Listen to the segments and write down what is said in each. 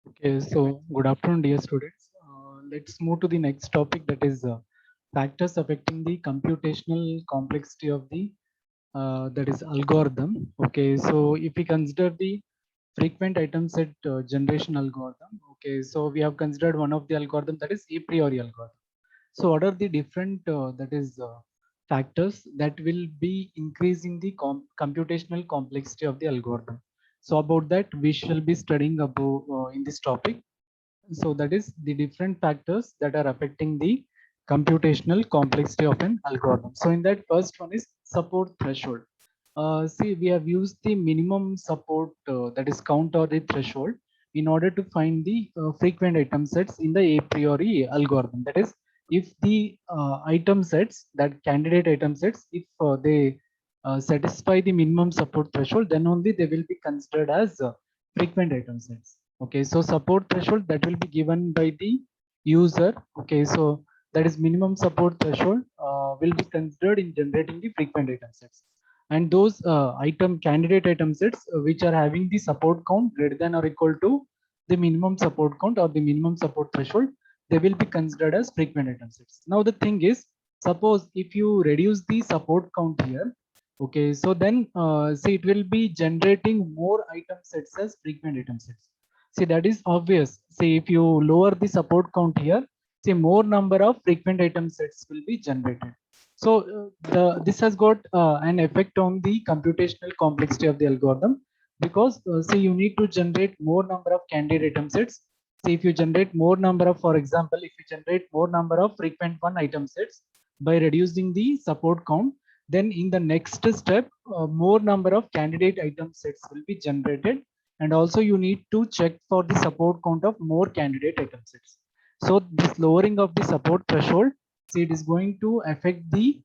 Okay, so good afternoon, dear students. Let's move to the next topic, that is factors affecting the computational complexity of the that is algorithm. Okay, so if we consider the frequent item set generation algorithm, okay, so we have considered one of the algorithm, that is a priori algorithm. So what are the different factors that will be increasing the computational complexity of the algorithm? So about that we shall be studying about in this topic. So that is the different factors that are affecting the computational complexity of an algorithm. So in that, first one is support threshold. See, we have used the minimum support, that is count or the threshold, in order to find the frequent item sets in the a priori algorithm. That is, if the item sets, that candidate item sets, if they satisfy the minimum support threshold, then only they will be considered as frequent item sets. Okay, so support threshold that will be given by the user. Okay, so that is minimum support threshold will be considered in generating the frequent item sets. And those item candidate item sets which are having the support count greater than or equal to the minimum support count or the minimum support threshold, they will be considered as frequent item sets. Now the thing is, suppose if you reduce the support count here, okay, so then see, it will be generating more item sets as frequent item sets. See, that is obvious. See, if you lower the support count here, see, more number of frequent item sets will be generated. So this has got an effect on the computational complexity of the algorithm, because say you need to generate more number of candidate item sets. See, if you generate more number of, for example, if you generate more number of frequent one item sets by reducing the support count, then in the next step, more number of candidate item sets will be generated, and also you need to check for the support count of more candidate item sets. So this lowering of the support threshold, see, it is going to affect the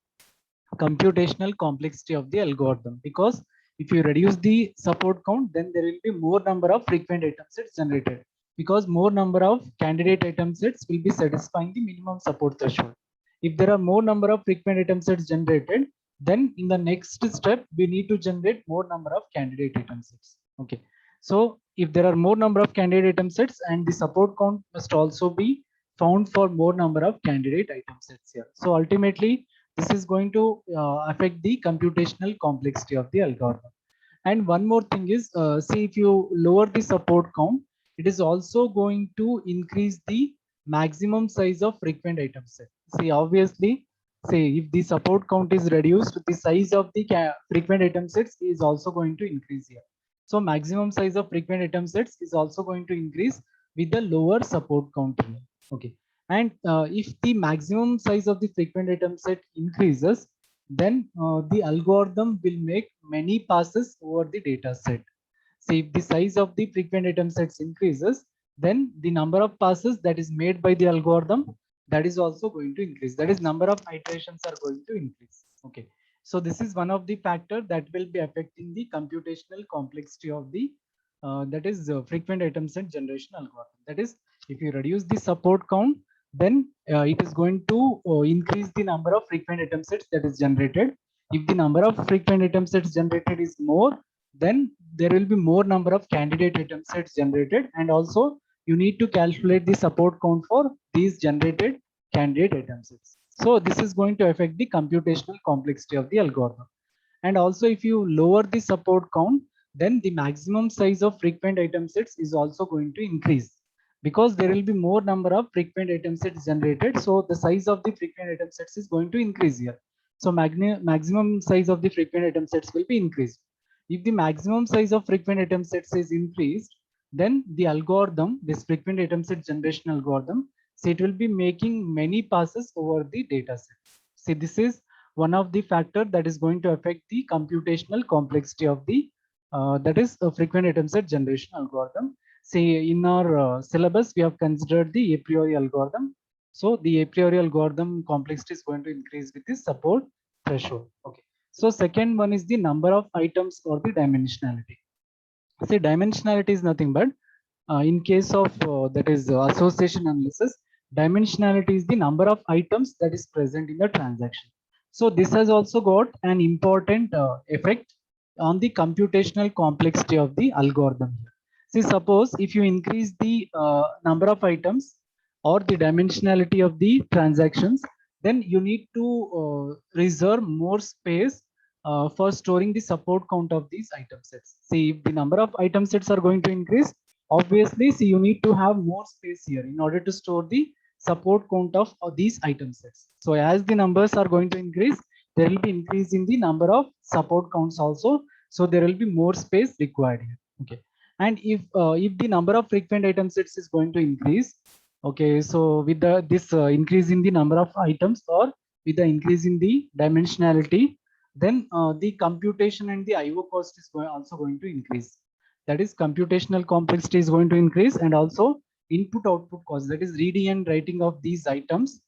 computational complexity of the algorithm, because if you reduce the support count, then there will be more number of frequent item sets generated, because more number of candidate item sets will be satisfying the minimum support threshold. If there are more number of frequent item sets generated, then in the next step we need to generate more number of candidate item sets. Okay, so if there are more number of candidate item sets, and the support count must also be found for more number of candidate item sets here. So ultimately this is going to affect the computational complexity of the algorithm. And one more thing is, see, if you lower the support count, it is also going to increase the maximum size of frequent item set. See, obviously, say if the support count is reduced, the size of the frequent item sets is also going to increase here. So maximum size of frequent item sets is also going to increase with the lower support count here. Okay. And if the maximum size of the frequent item set increases, then the algorithm will make many passes over the data set. So if the size of the frequent item sets increases, then the number of passes that is made by the algorithm, that is also going to increase. That is, number of iterations are going to increase. Okay. So this is one of the factor that will be affecting the computational complexity of the that is frequent item set generation algorithm. That is, if you reduce the support count, then it is going to increase the number of frequent item sets that is generated. If the number of frequent item sets generated is more, then there will be more number of candidate item sets generated, and also you need to calculate the support count for these generated candidate item sets. So this is going to affect the computational complexity of the algorithm. And also, if you lower the support count, then the maximum size of frequent item sets is also going to increase, because there will be more number of frequent item sets generated. So the size of the frequent item sets is going to increase here. So maximum size of the frequent item sets will be increased. If the maximum size of frequent item sets is increased, then the algorithm, this frequent item set generation algorithm, so it will be making many passes over the data set. See, this is one of the factor that is going to affect the computational complexity of the that is a frequent item set generation algorithm. Say in our syllabus, we have considered the a priori algorithm. So the a priori algorithm complexity is going to increase with the support threshold. Okay. So second one is the number of items or the dimensionality. See, dimensionality is nothing but in case of that is association analysis, dimensionality is the number of items that is present in the transaction. So this has also got an important effect on the computational complexity of the algorithm here. See, suppose if you increase the number of items or the dimensionality of the transactions, then you need to reserve more space for storing the support count of these item sets. See, if the number of item sets are going to increase, obviously, see, you need to have more space here in order to store the support count of these item sets. So as the numbers are going to increase, there will be increase in the number of support counts also. So there will be more space required here. Okay. And if the number of frequent item sets is going to increase, okay, so with the this increase in the number of items or with the increase in the dimensionality, then the computation and the IO cost is also going to increase. That is, computational complexity is going to increase, and also input output cost, that is reading and writing of these items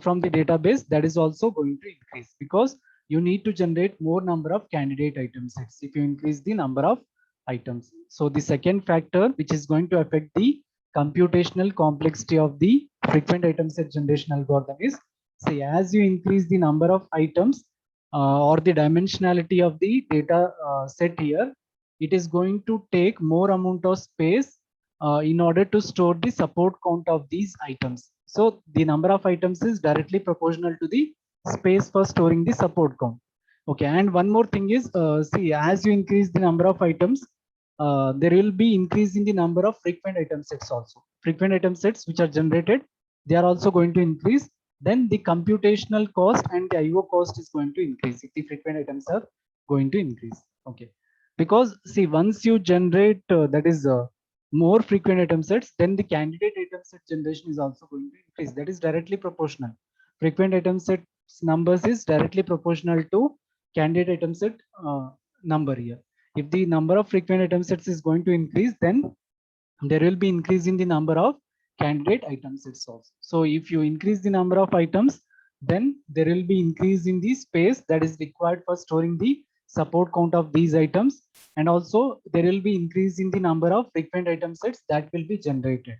from the database, that is also going to increase, because you need to generate more number of candidate item sets if you increase the number of items. So the second factor which is going to affect the computational complexity of the frequent item set generation algorithm is, say, as you increase the number of items or the dimensionality of the data set here, it is going to take more amount of space in order to store the support count of these items. So the number of items is directly proportional to the space for storing the support count. Okay, and one more thing is, see, as you increase the number of items, there will be increase in the number of frequent item sets also. Frequent item sets which are generated, they are also going to increase. Then the computational cost and the IO cost is going to increase if the frequent items are going to increase. Okay, because see, once you generate that is more frequent item sets, then the candidate item set generation is also going to increase. That is directly proportional. Frequent item set numbers is directly proportional to candidate item set number here. If the number of frequent item sets is going to increase, then there will be increase in the number of candidate item sets also. So if you increase the number of items, then there will be increase in the space that is required for storing the support count of these items, and also there will be increase in the number of frequent item sets that will be generated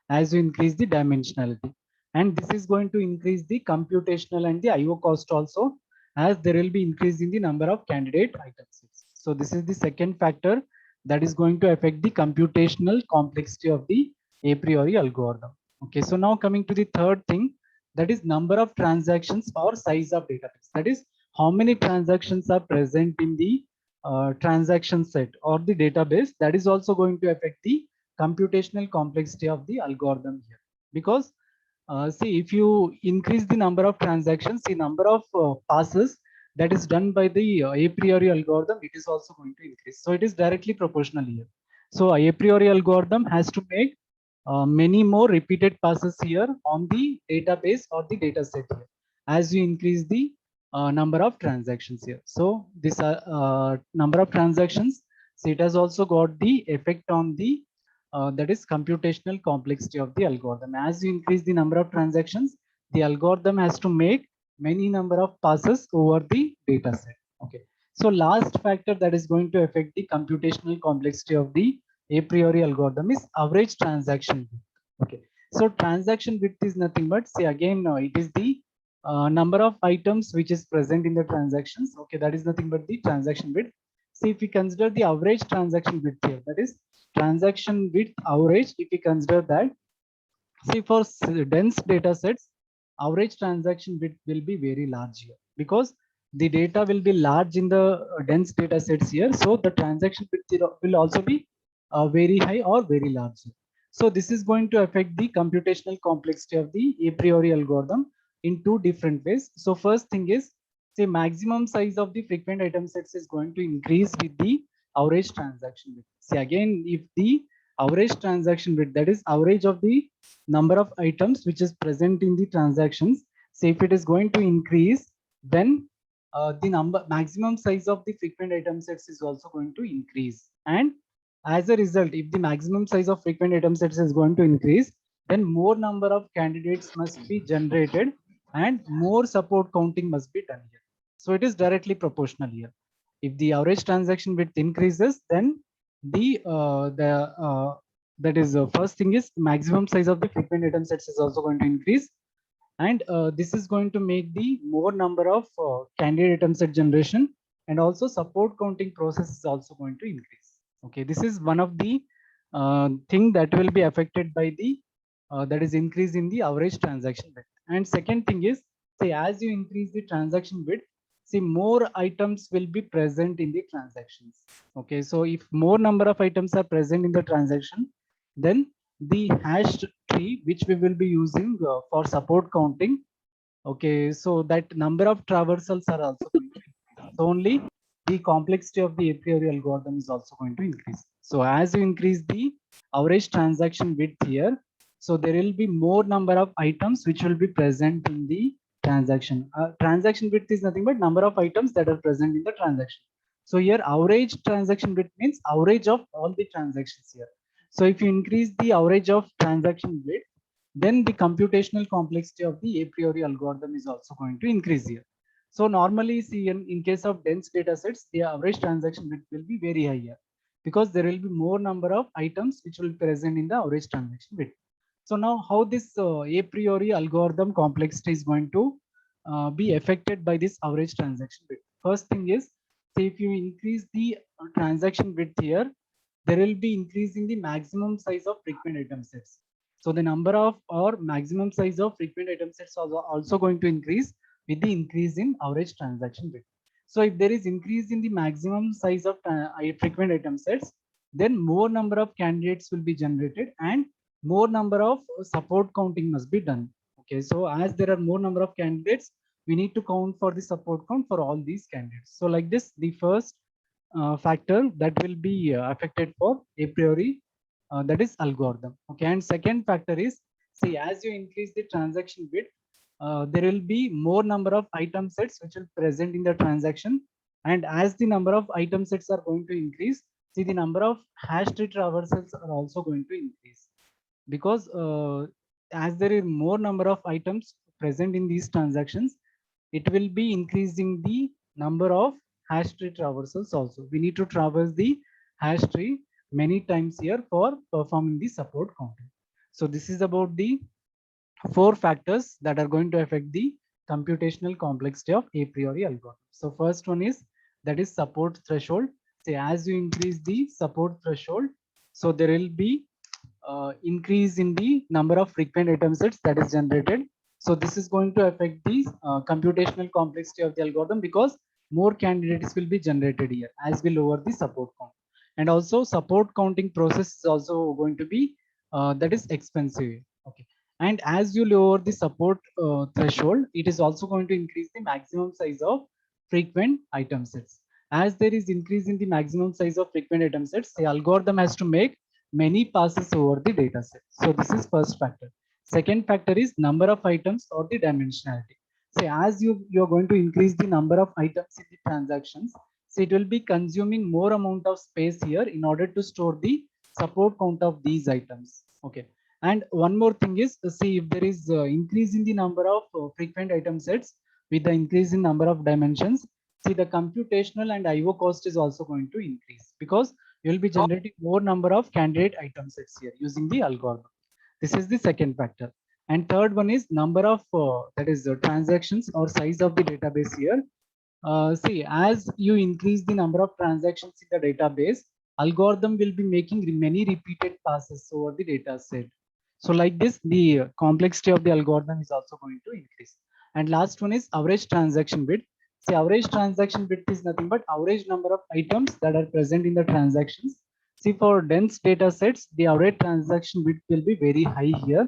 as you increase the dimensionality. And this is going to increase the computational and the IO cost also, as there will be increase in the number of candidate item sets. So this is the second factor that is going to affect the computational complexity of the a priori algorithm. Okay, so now coming to the third thing, that is number of transactions or size of database. That is, how many transactions are present in the transaction set or the database. That is also going to affect the computational complexity of the algorithm here. Because see, if you increase the number of transactions, the number of passes that is done by the a priori algorithm, it is also going to increase. So it is directly proportional here. So a priori algorithm has to make many more repeated passes here on the database or the data set here, as you increase the number of transactions here. So this number of transactions, so it has also got the effect on the that is computational complexity of the algorithm. As you increase the number of transactions, the algorithm has to make many number of passes over the data set. Okay. So last factor that is going to affect the computational complexity of the a priori algorithm is average transaction width. Okay. So transaction width is nothing but, say again, it is the number of items which is present in the transactions. Okay, that is nothing but the transaction width. See, if we consider the average transaction width here, that is transaction width average, if we consider that, see, for dense data sets, average transaction width will be very large here, because the data will be large in the dense data sets here. So the transaction width will also be very high or very large. So this is going to affect the computational complexity of the a priori algorithm in two different ways. So first thing is, say, maximum size of the frequent item sets is going to increase with the average transaction width. See, again, if the average transaction width, that is average of the number of items which is present in the transactions, say if it is going to increase, then the maximum size of the frequent item sets is also going to increase. And as a result, if the maximum size of frequent item sets is going to increase, then more number of candidates must be generated and more support counting must be done here. So it is directly proportional here. If the average transaction width increases, then the that is first thing is maximum size of the frequent item sets is also going to increase, and this is going to make the more number of candidate item set generation, and also support counting process is also going to increase. Okay, this is one of the thing that will be affected by the that is increase in the average transaction width. And second thing is, say as you increase the transaction width, see more items will be present in the transactions. Okay, so if more number of items are present in the transaction, then the hash tree which we will be using for support counting, okay, so that number of traversals are also going to increase. So only the complexity of the a priori algorithm is also going to increase. So as you increase the average transaction width here, so there will be more number of items which will be present in the transaction. Transaction width is nothing but number of items that are present in the transaction. So here average transaction width means average of all the transactions here. So if you increase the average of transaction width, then the computational complexity of the a priori algorithm is also going to increase here. So normally, see in case of dense data sets, the average transaction width will be very high here because there will be more number of items which will be present in the average transaction width. So now how this a priori algorithm complexity is going to be affected by this average transaction width. First thing is, say if you increase the transaction width here, there will be increasing the maximum size of frequent item sets. So the number of or maximum size of frequent item sets are also going to increase with the increase in average transaction width. So if there is increase in the maximum size of frequent item sets, then more number of candidates will be generated and more number of support counting must be done. Okay, so as there are more number of candidates, we need to count for the support count for all these candidates. So like this, the first factor that will be affected for a priori, that is algorithm. Okay, and second factor is, see as you increase the transaction width, there will be more number of item sets which will present in the transaction, and as the number of item sets are going to increase, see the number of hash tree traversals are also going to increase because as there is more number of items present in these transactions, it will be increasing the number of hash tree traversals also. We need to traverse the hash tree many times here for performing the support counting. So this is about the four factors that are going to affect the computational complexity of a priori algorithm. So first one is that is support threshold. Say as you increase the support threshold, so there will be increase in the number of frequent item sets that is generated. So this is going to affect the computational complexity of the algorithm because more candidates will be generated here as we lower the support count. And also support counting process is also going to be that is expensive. Okay. And as you lower the support threshold, it is also going to increase the maximum size of frequent item sets. As there is increase in the maximum size of frequent item sets, the algorithm has to make many passes over the data set. So this is first factor. Second factor is number of items or the dimensionality. Say as you're going to increase the number of items in the transactions, so it will be consuming more amount of space here in order to store the support count of these items. Okay. And one more thing is, see if there is increase in the number of frequent item sets with the increase in number of dimensions, see the computational and IO cost is also going to increase because you will be generating more number of candidate item sets here using the algorithm. This is the second factor. And third one is number of that is transactions or size of the database here. See, as you increase the number of transactions in the database, algorithm will be making many repeated passes over the data set. So like this, the complexity of the algorithm is also going to increase. And last one is average transaction width. See, average transaction width is nothing but average number of items that are present in the transactions. See, for dense data sets, the average transaction width will be very high here.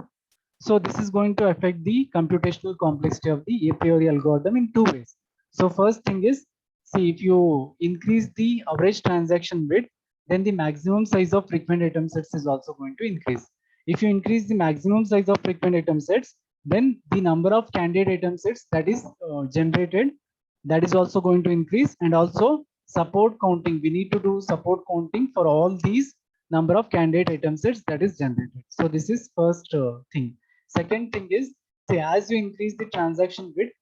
So this is going to affect the computational complexity of the a priori algorithm in two ways. So first thing is, see if you increase the average transaction width, then the maximum size of frequent item sets is also going to increase. If you increase the maximum size of frequent item sets, then the number of candidate item sets that is generated, that is also going to increase. And also support counting, we need to do support counting for all these number of candidate item sets that is generated. So this is first thing. Second thing is, say as you increase the transaction width,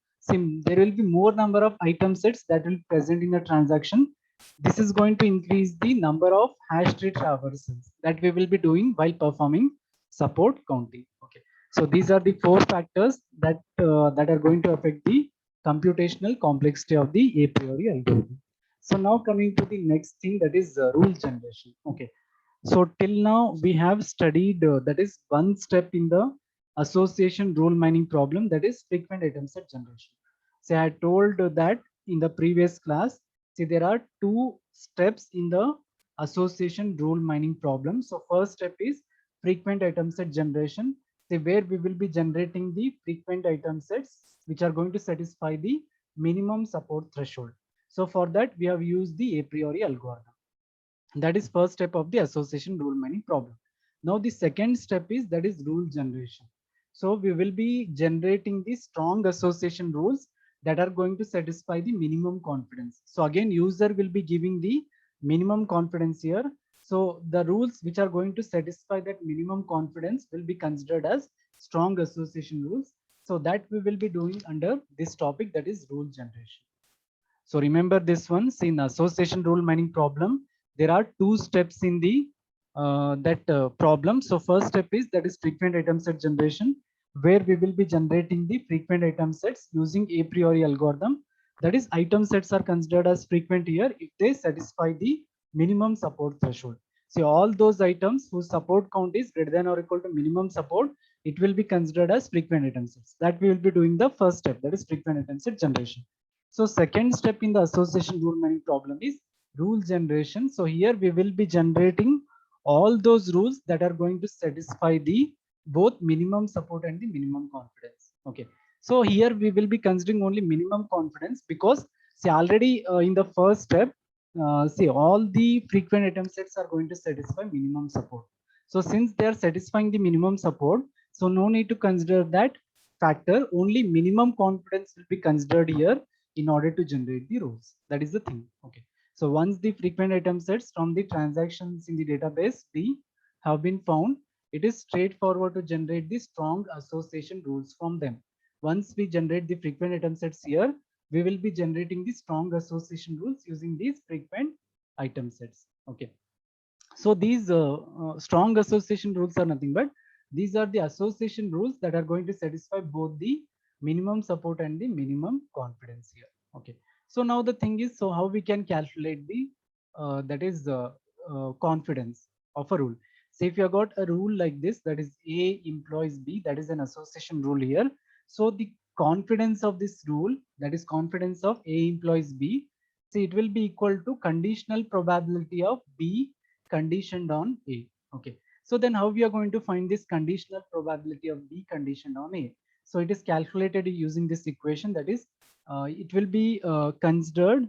there will be more number of item sets that will present in the transaction. This is going to increase the number of hash tree traversals that we will be doing while performing support counting. Okay, so these are the four factors that are going to affect the computational complexity of the a priori algorithm. So now coming to the next thing, that is rule generation. Okay, So till now we have studied that is one step in the association rule mining problem, that is frequent item set generation. So I told that in the previous class. See, there are two steps in the association rule mining problem. So first step is frequent item set generation. See, where we will be generating the frequent item sets which are going to satisfy the minimum support threshold. So for that we have used the a priori algorithm. That is first step of the association rule mining problem. Now the second step is, that is rule generation. So we will be generating the strong association rules that are going to satisfy the minimum confidence. So again, user will be giving the minimum confidence here. So the rules which are going to satisfy that minimum confidence will be considered as strong association rules. So that we will be doing under this topic, that is rule generation. So remember this one. See, in association rule mining problem, there are two steps in the problem. So first step is, that is frequent item set generation, where we will be generating the frequent item sets using a priori algorithm. That is, item sets are considered as frequent here if they satisfy the minimum support threshold. See, all those items whose support count is greater than or equal to minimum support, it will be considered as frequent item sets. That we will be doing the first step, that is frequent item set generation. So second step in the association rule mining problem is rule generation. So here we will be generating all those rules that are going to satisfy the both minimum support and the minimum confidence. Okay. So here we will be considering only minimum confidence, because see, already in the first step, see, all the frequent item sets are going to satisfy minimum support. So since they are satisfying the minimum support, so no need to consider that factor. Only minimum confidence will be considered here in order to generate the rows. That is the thing. Okay. So once the frequent item sets from the transactions in the database D have been found, it is straightforward to generate the strong association rules from them. Once we generate the frequent item sets here, we will be generating the strong association rules using these frequent item sets. Okay. So these strong association rules are nothing but these are the association rules that are going to satisfy both the minimum support and the minimum confidence here. Okay. So now the thing is, so how we can calculate the that is confidence of a rule. So if you have got a rule like this, that is A employs B, that is an association rule here. So the confidence of this rule, that is confidence of A employs B, see, it will be equal to conditional probability of B conditioned on A. Okay. So then how we are going to find this conditional probability of B conditioned on A? So it is calculated using this equation, that is, it will be considered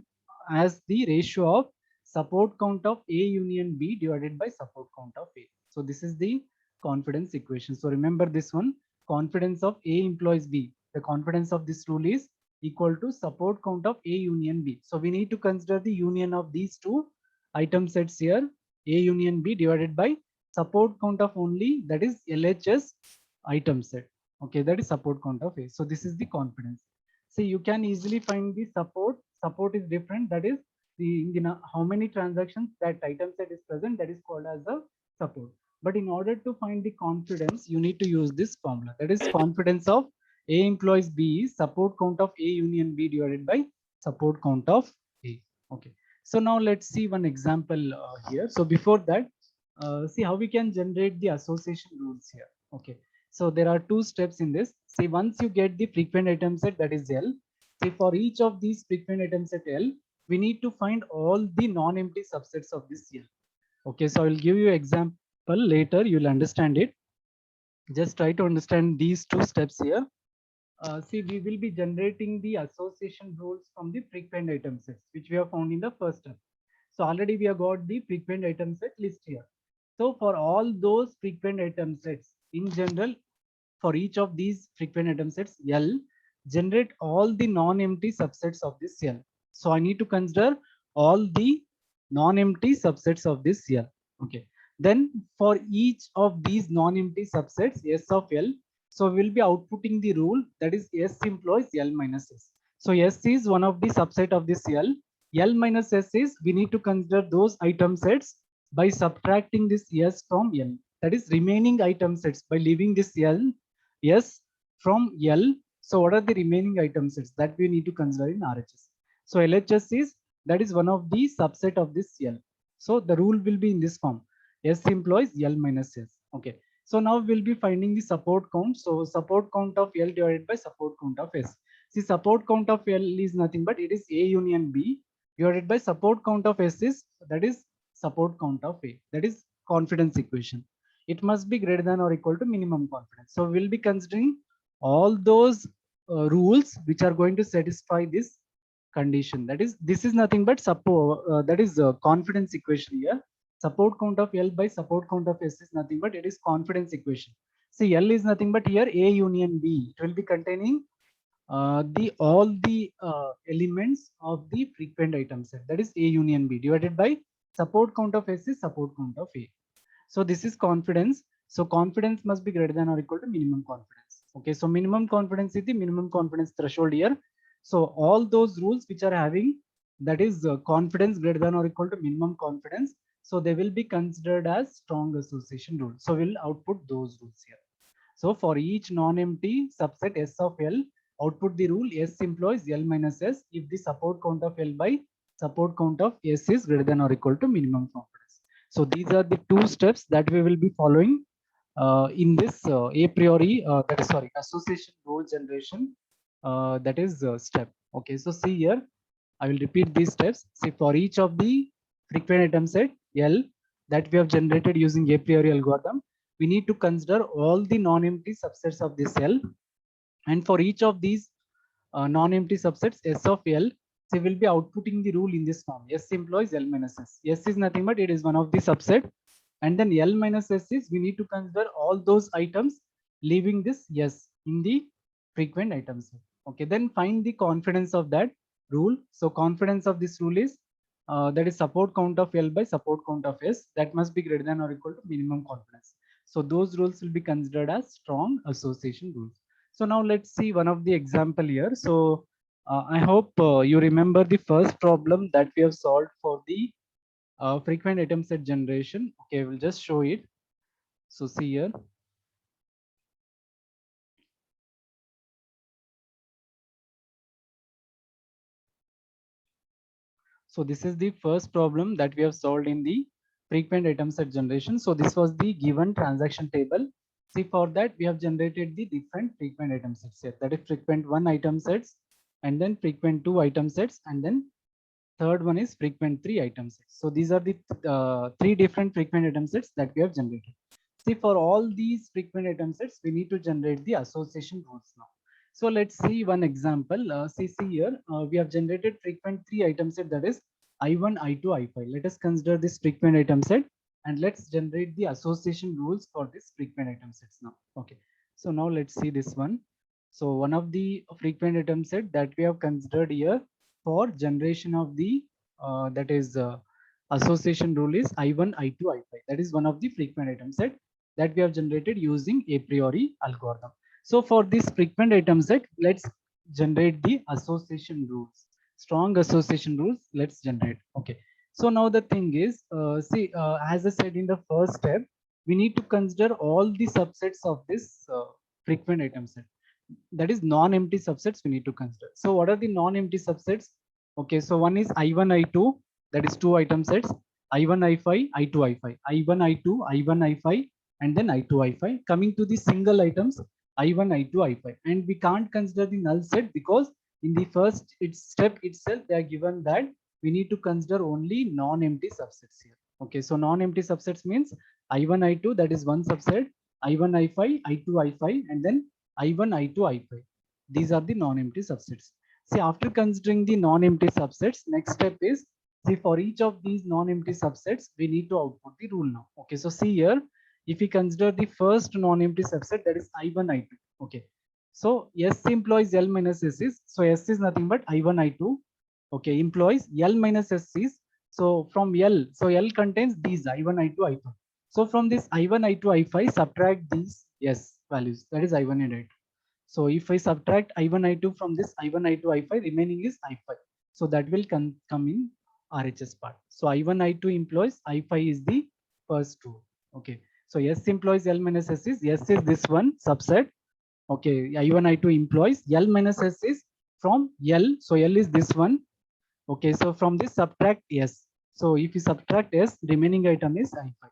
as the ratio of support count of A union B divided by support count of A. So this is the confidence equation. So remember this one, confidence of A employs B. The confidence of this rule is equal to support count of A union B. So we need to consider the union of these two item sets here, A union B divided by support count of only, that is LHS item set. Okay, that is support count of A. So this is the confidence. So you can easily find the support. Support is different. That is the how many transactions that item set is present. That is called as a support. But in order to find the confidence, you need to use this formula. That is confidence of A employs B is support count of A union B divided by support count of A. Okay. So now let's see one example here. So before that, see how we can generate the association rules here. Okay. So there are two steps in this. See, once you get the frequent item set, that is L. See, for each of these frequent item set L, we need to find all the non-empty subsets of this L. Okay. So I will give you example later. You'll understand it. Just try to understand these two steps here. See, we will be generating the association rules from the frequent item sets, which we have found in the first step. So already we have got the frequent item set list here. So for all those frequent item sets, in general, for each of these frequent item sets, L, generate all the non-empty subsets of this L. So I need to consider all the non-empty subsets of this L. Okay. Then for each of these non-empty subsets, S of L, so we'll be outputting the rule, that is S employs L minus S. So S is one of the subset of this L. L minus S is, we need to consider those item sets by subtracting this S from L. That is remaining item sets by leaving this L, S from L. So what are the remaining item sets that we need to consider in RHS? So LHS is, that is one of the subset of this L. So the rule will be in this form. S employs L minus S. Okay. So now we'll be finding the support count. So support count of L divided by support count of S. See, support count of L is nothing but it is A union B divided by support count of S is, that is support count of A. That is confidence equation. It must be greater than or equal to minimum confidence. So we'll be considering all those rules which are going to satisfy this condition. That is, this is nothing but support, that is confidence equation here. Support count of L by support count of S is nothing but it is confidence equation. See, L is nothing but here A union B. It will be containing the all the elements of the frequent item set. That is A union B divided by support count of S is support count of A. So this is confidence. So confidence must be greater than or equal to minimum confidence. Okay, so minimum confidence is the minimum confidence threshold here. So all those rules which are having, that is confidence greater than or equal to minimum confidence, so they will be considered as strong association rule. So we'll output those rules here. So for each non-empty subset S of L, output the rule S employs L minus S if the support count of L by support count of S is greater than or equal to minimum confidence. So these are the two steps that we will be following in this a priori, that is, sorry, association rule generation, that is step. Okay, so see here, I will repeat these steps. See, for each of the frequent item set L that we have generated using a priori algorithm, we need to consider all the non-empty subsets of this L. And for each of these non-empty subsets S of L, we will be outputting the rule in this form. S employs L minus S. S is nothing but it is one of the subset. And then L minus S is, we need to consider all those items leaving this S in the frequent items. Okay, then find the confidence of that rule. So confidence of this rule is, that is support count of L by support count of S. That must be greater than or equal to minimum confidence. So those rules will be considered as strong association rules. So now let's see one of the example here. So I hope you remember the first problem that we have solved for the frequent item set generation. Okay, we'll just show it. So see here. So this is the first problem that we have solved in the frequent item set generation. So this was the given transaction table. See, for that we have generated the different frequent item sets here. That is frequent 1 item sets, and then frequent 2 item sets, and then third one is frequent 3 item sets. So these are the 3 different frequent item sets that we have generated. See, for all these frequent item sets, we need to generate the association rules now. So let's see one example. See here, we have generated frequent 3 item set, that is I1, I2, I5. Let us consider this frequent item set and let's generate the association rules for this frequent item sets now. Okay. So now let's see this one. So one of the frequent item set that we have considered here for generation of the that is association rule is I1, I2, I5. That is one of the frequent item set that we have generated using a priori algorithm. So for this frequent item set, let's generate the association rules. Strong association rules, let's generate. Okay. So now the thing is, see, as I said in the first step, we need to consider all the subsets of this frequent item set. That is non-empty subsets we need to consider. So what are the non-empty subsets? Okay, so one is I1, I2, that is 2 item sets. I1, I5, I2, I5, I1, I2, I1, I5, and then I2, I5. Coming to the single items, I1, I2, I5. And we can't consider the null set because in the first step itself, they are given that we need to consider only non-empty subsets here. Okay, so non-empty subsets means I1, I2, that is one subset, I1, I5, I2, I5, and then I1, I2, I5. These are the non-empty subsets. See, after considering the non-empty subsets, next step is, see, for each of these non-empty subsets, we need to output the rule now. Okay, so see here, if we consider the first non-empty subset, that is I1, I2. Okay, so S employs L minus S is, so S is nothing but I1, I2. Okay, employs L minus S is, so from L, so L contains these I1, I2, I5. So from this I1, I2, I5, subtract these S values, that is I1 and I2. So if I subtract I1, I2 from this I1, I2, I5, remaining is I5. So that will come in RHS part. So I1, I2 employs I5 is the first rule. Okay. So S employs L minus S is this one subset. Okay. I1, I2 employs L minus S is from L. So L is this one. Okay. So from this subtract S. So if you subtract S, remaining item is I5.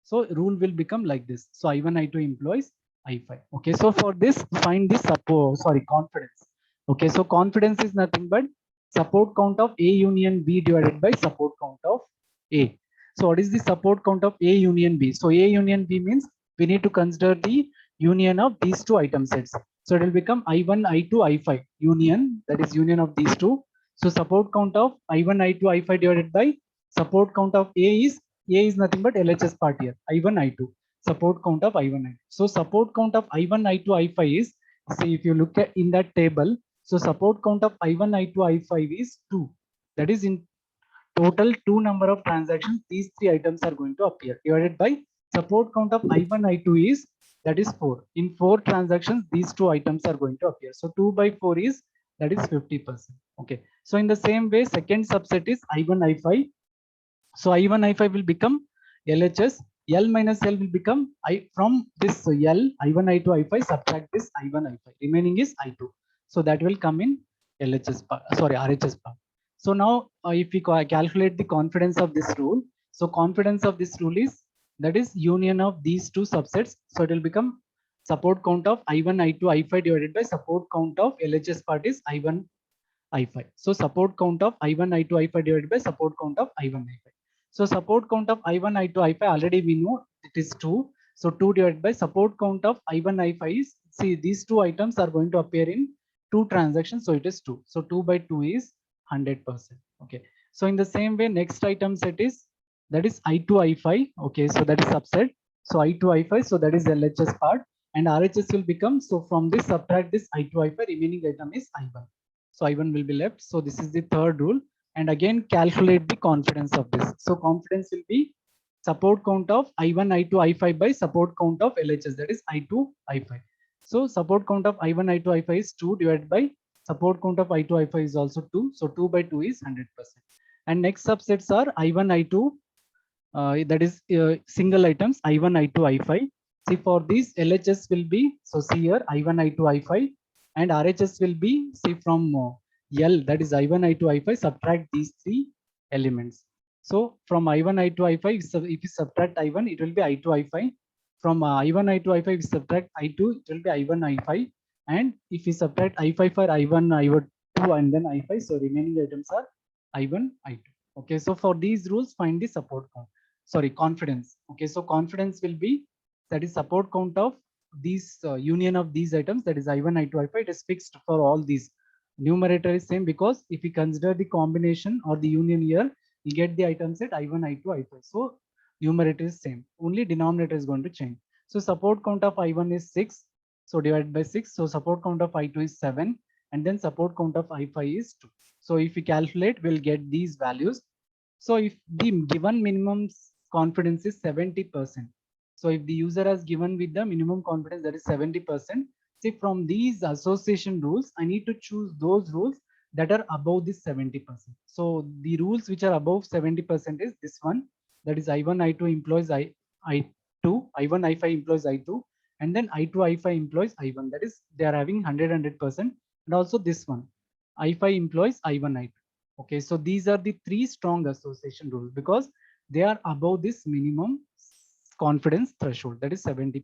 So rule will become like this. So I1, I2 employs I5. Okay, so for this, find the confidence. Okay, so confidence is nothing but support count of A union B divided by support count of A. So what is the support count of A union B? So A union B means we need to consider the union of these two item sets. So it will become I1, I2, I5 union, that is union of these two. So support count of I1, I2, I5 divided by support count of A is nothing but LHS part here, I1, I2, support count of I1, I2. So support count of I1, I2, I5 is, see if you look at in that table, so support count of I1, I2, I5 is 2. That is in total 2 number of transactions, these three items are going to appear, divided by support count of I1, I2 is, that is 4. In 4 transactions, these two items are going to appear. So 2 by 4 is, that is 50%. Okay. So in the same way, second subset is I1, I5. So I1, I5 will become LHS. L minus L will become I from this L, I1, I2, I5, subtract this I1, I5. Remaining is I2. So that will come in LHS part, sorry, RHS part. So now if we calculate the confidence of this rule, so confidence of this rule is, that is union of these two subsets. So it will become support count of I1, I2, I5 divided by support count of LHS part is I1, I5. So support count of I1, I2, I5 divided by support count of I1, I5. So support count of I1, I2, I5 already we know it is 2. So 2 divided by support count of I1, I5 is, see these two items are going to appear in 2 transactions. So it is 2. So 2 by 2 is 100%. Okay. So in the same way, next item set is, that is I2, I5. Okay. So that is subset. So I2, I5. So that is LHS part. And RHS will become, so from this subtract this I2, I5, remaining item is I1. So I1 will be left. So this is the third rule. And again, calculate the confidence of this. So confidence will be support count of I1, I2, I5 by support count of LHS, that is I2, I5. So support count of I1, I2, I5 is 2 divided by support count of I2, I5 is also 2. So 2 by 2 is 100%. And next subsets are I1, I2, that is single items I1, I2, I5. See for these LHS will be, so see here I1, I2, I5, and RHS will be, see from L, that is I1, I2, I5, subtract these three elements. So from I1, I2, I5, if you subtract I1, it will be I2, I5. From I1, I2, I5, if you subtract I2, it will be I1, I5. And if you subtract I5 for I1, I2, and then I5, so remaining items are I1, I2. Okay, so for these rules, find the support count. Sorry, confidence. Okay, so confidence will be, that is support count of these union of these items, that is I1, I2, I5. It is fixed for all these. Numerator is same because if we consider the combination or the union here, we get the item set I1, I2, I5. So numerator is same. Only denominator is going to change. So support count of I1 is 6. So divided by 6. So support count of I2 is 7. And then support count of I5 is 2. So if we calculate, we'll get these values. So if the given minimum confidence is 70%. So if the user has given with the minimum confidence that is 70%, see from these association rules, I need to choose those rules that are above this 70%. So the rules which are above 70% is this one, that is I1, I2 employs I2, I1, I5 employs I2, and then I2, I5 employs I1. That is, they are having 100%. And also this one, I5 employs I1, I2. Okay, so these are the three strong association rules because they are above this minimum confidence threshold, that is 70%.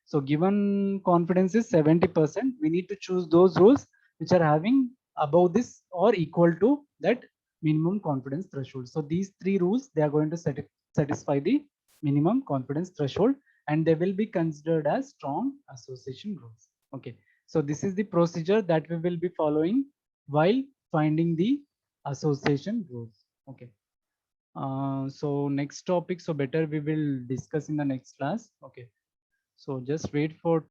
So given confidence is 70%, we need to choose those rules which are having above this or equal to that minimum confidence threshold. So these three rules, they are going to satisfy the minimum confidence threshold and they will be considered as strong association rules. Okay, so this is the procedure that we will be following while finding the association rules. Okay. So next topic, so better we will discuss in the next class. Okay. So just wait for